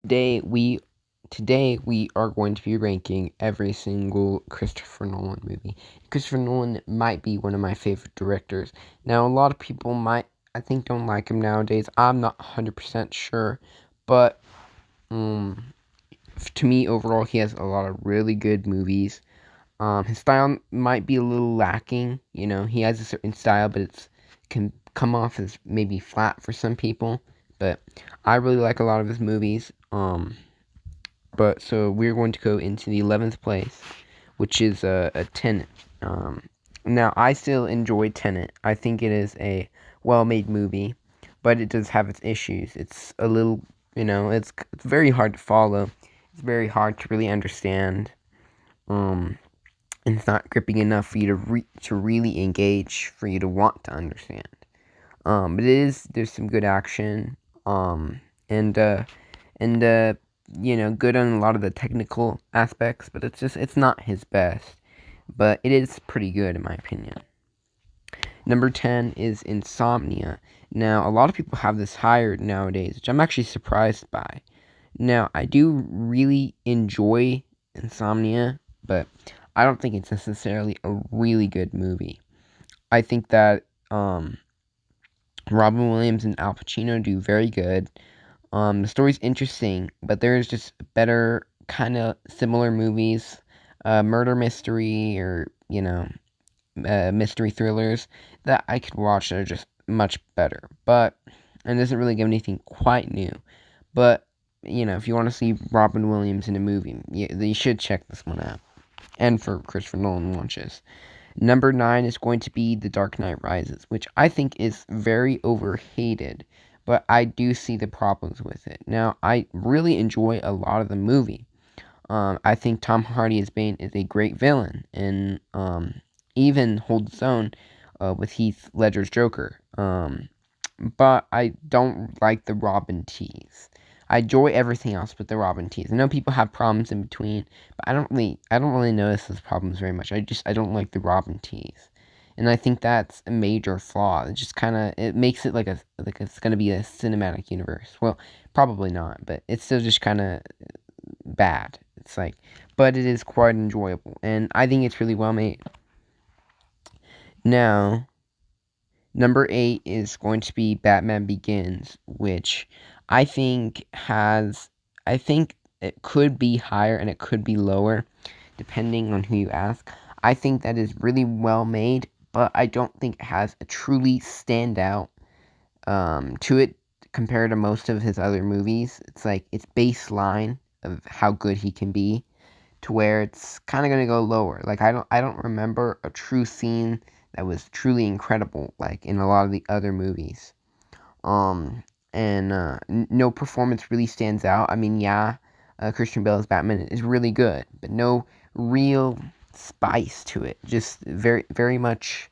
Today we today we are going to be ranking every single Christopher Nolan movie. Christopher Nolan might be one of my favorite directors. Now, a lot of people I think, don't like him nowadays. I'm not 100% sure, but um, to me, overall, he has a lot of really good movies. His style might be a little lacking. He has a certain style, but it can come off as maybe flat for some people. But I really like a lot of his movies. But so we're going to go into the 11th place, which is a Tenet. Now, I still enjoy Tenet. I think it is a well-made movie, but it does have its issues. It's a little, it's very hard to follow. It's very hard to really understand. And it's not gripping enough for you to really engage, for you to want to understand. But there's some good action. And good on a lot of the technical aspects, but it's not his best. But it is pretty good in my opinion. Number 10 is Insomnia. Now, a lot of people have this higher nowadays, which I'm actually surprised by. Now, I do really enjoy Insomnia, but I don't think it's necessarily a really good movie. I think that Robin Williams and Al Pacino do very good. The story's interesting, but there's just better kind of similar movies, murder mystery or mystery thrillers that I could watch that are just much better. But and doesn't really give anything quite new. But if you want to see Robin Williams in a movie, you should check this one out. And for Christopher Nolan launches. Number 9 is going to be The Dark Knight Rises, which I think is very overhated, but I do see the problems with it. Now, I really enjoy a lot of the movie. I think Tom Hardy as Bane is a great villain, and even holds its own with Heath Ledger's Joker. But I don't like the Robin tease. I enjoy everything else but the Robin tease. I know people have problems in between, but I don't really notice those problems very much. I don't like the Robin tease, and I think that's a major flaw. It just it makes it like it's gonna be a cinematic universe. Well, probably not, but it's still just kind of bad. It's like, but it is quite enjoyable, and I think it's really well made. Now, number 8 is going to be Batman Begins, which I think it could be higher and it could be lower, depending on who you ask. I think that is really well made, but I don't think it has a truly standout to it compared to most of his other movies. It's like its baseline of how good he can be, to where it's kind of gonna go lower. Like I don't remember a true scene that was truly incredible, like in a lot of the other movies. And no performance really stands out. I mean, yeah, Christian Bale's Batman is really good, but no real spice to it. Just very, very much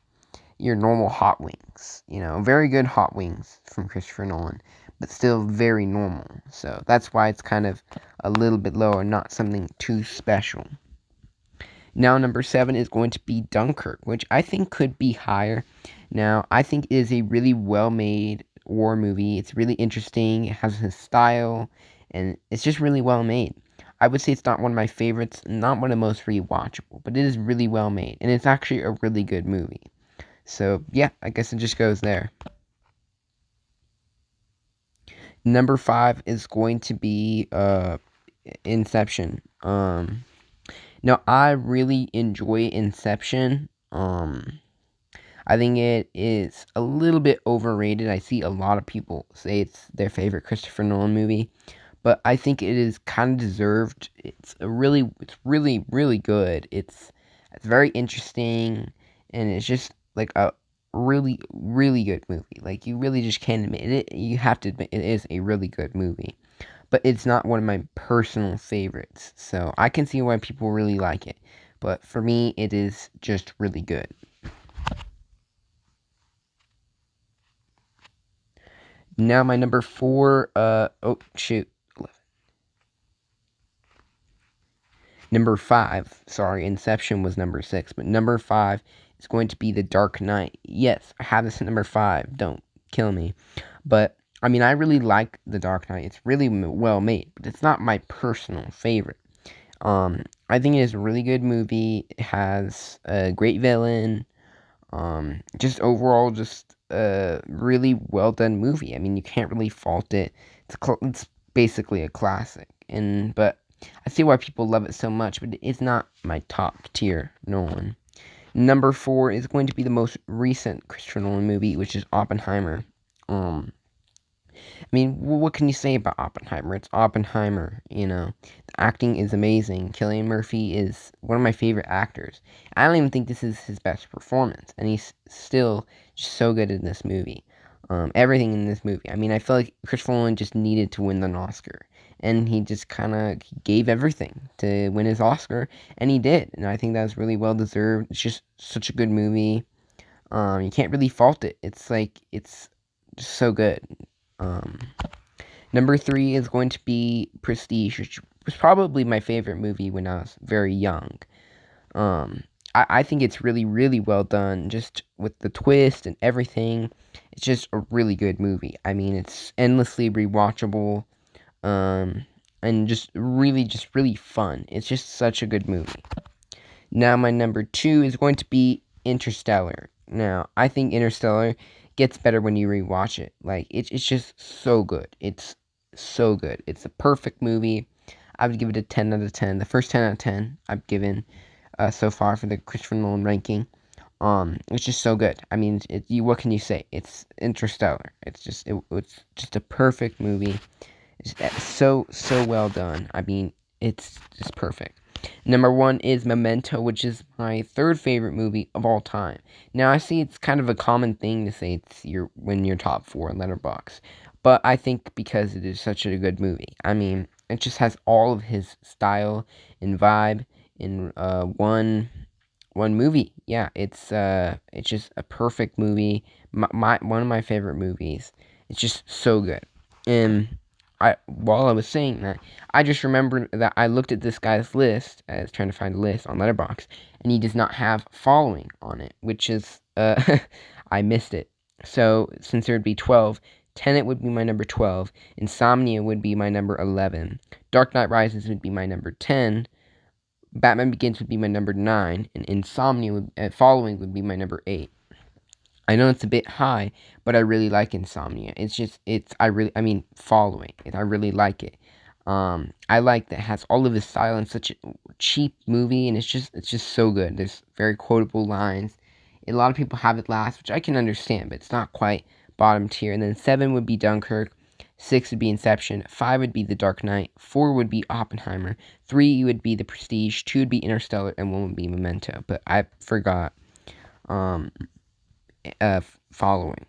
your normal hot wings. Very good hot wings from Christopher Nolan, but still very normal. So that's why it's kind of a little bit lower, not something too special. Now, number 7 is going to be Dunkirk, which I think could be higher. Now, I think it is a really well-made war movie. It's really interesting. It has his style, and it's just really well made. I would say it's not one of my favorites, not one of the most rewatchable, but it is really well made, and it's actually a really good movie. So, yeah, I guess it just goes there. Number 5 is going to be Inception. Now, I really enjoy Inception. I think it is a little bit overrated. I see a lot of people say it's their favorite Christopher Nolan movie, but I think it is kind of deserved. It's really, really good. It's very interesting, and it's just like a really, really good movie. Like, you really just can't admit it. You have to admit it is a really good movie, but it's not one of my personal favorites. So I can see why people really like it, but for me, it is just really good. Now my number 4, oh shoot, number 5, sorry, Inception was number 6, but number 5 is going to be The Dark Knight. Yes, I have this at number 5, don't kill me, but I mean, I really like The Dark Knight. It's really well made, but it's not my personal favorite. I think it is a really good movie. It has a great villain. Just overall, just a really well done movie. I mean, you can't really fault it. It's basically a classic, but I see why people love it so much. But it's not my top tier Nolan. Number four is going to be the most recent Christopher Nolan movie, which is Oppenheimer. Um, I mean, what can you say about Oppenheimer? It's Oppenheimer, you know. The acting is amazing. Cillian Murphy is one of my favorite actors. I don't even think this is his best performance, and he's still just so good in this movie. Everything in this movie. I mean, I feel like Christopher Nolan just needed to win an Oscar, and he just kind of gave everything to win his Oscar, and he did. And I think that was really well deserved. It's just such a good movie. You can't really fault it. It's like it's just so good. Um, Number three is going to be Prestige, which was probably my favorite movie when I was very young. Um, I think it's really, really well done, just with the twist and everything. It's just a really good movie. I mean, it's endlessly rewatchable, um, and just really fun. It's just such a good movie. Now, my number two is going to be Interstellar. Now, I think Interstellar gets better when you rewatch it. Like, it's just so good. It's so good. It's a perfect movie. I would give it a 10 out of 10. The first 10 out of 10 I've given so far for the Christopher Nolan ranking. It's just so good. I mean, what can you say? It's Interstellar. It's just a perfect movie. It's so well done. I mean, it's just perfect. Number one is Memento, which is my third favorite movie of all time. Now I see it's kind of a common thing to say it's your top four in Letterboxd, but I think because it is such a good movie. I mean, it just has all of his style and vibe in one movie. Yeah, it's just a perfect movie. My one of my favorite movies. It's just so good. And while I was saying that, I just remembered that I looked at this guy's list. I was trying to find a list on Letterboxd, and he does not have following on it, which is I missed it. So since there would be 12, Tenet would be my number 12, Insomnia would be my number 11, Dark Knight Rises would be my number 10, Batman Begins would be my number 9, and following would be my number 8. I know it's a bit high, but I really like Insomnia. I mean, following it. I really like it. I like that it has all of his style in such a cheap movie, and it's just so good. There's very quotable lines. A lot of people have it last, which I can understand, but it's not quite bottom tier. And then 7 would be Dunkirk, 6 would be Inception, 5 would be The Dark Knight, 4 would be Oppenheimer, 3 would be The Prestige, 2 would be Interstellar, and 1 would be Memento. But I forgot um following.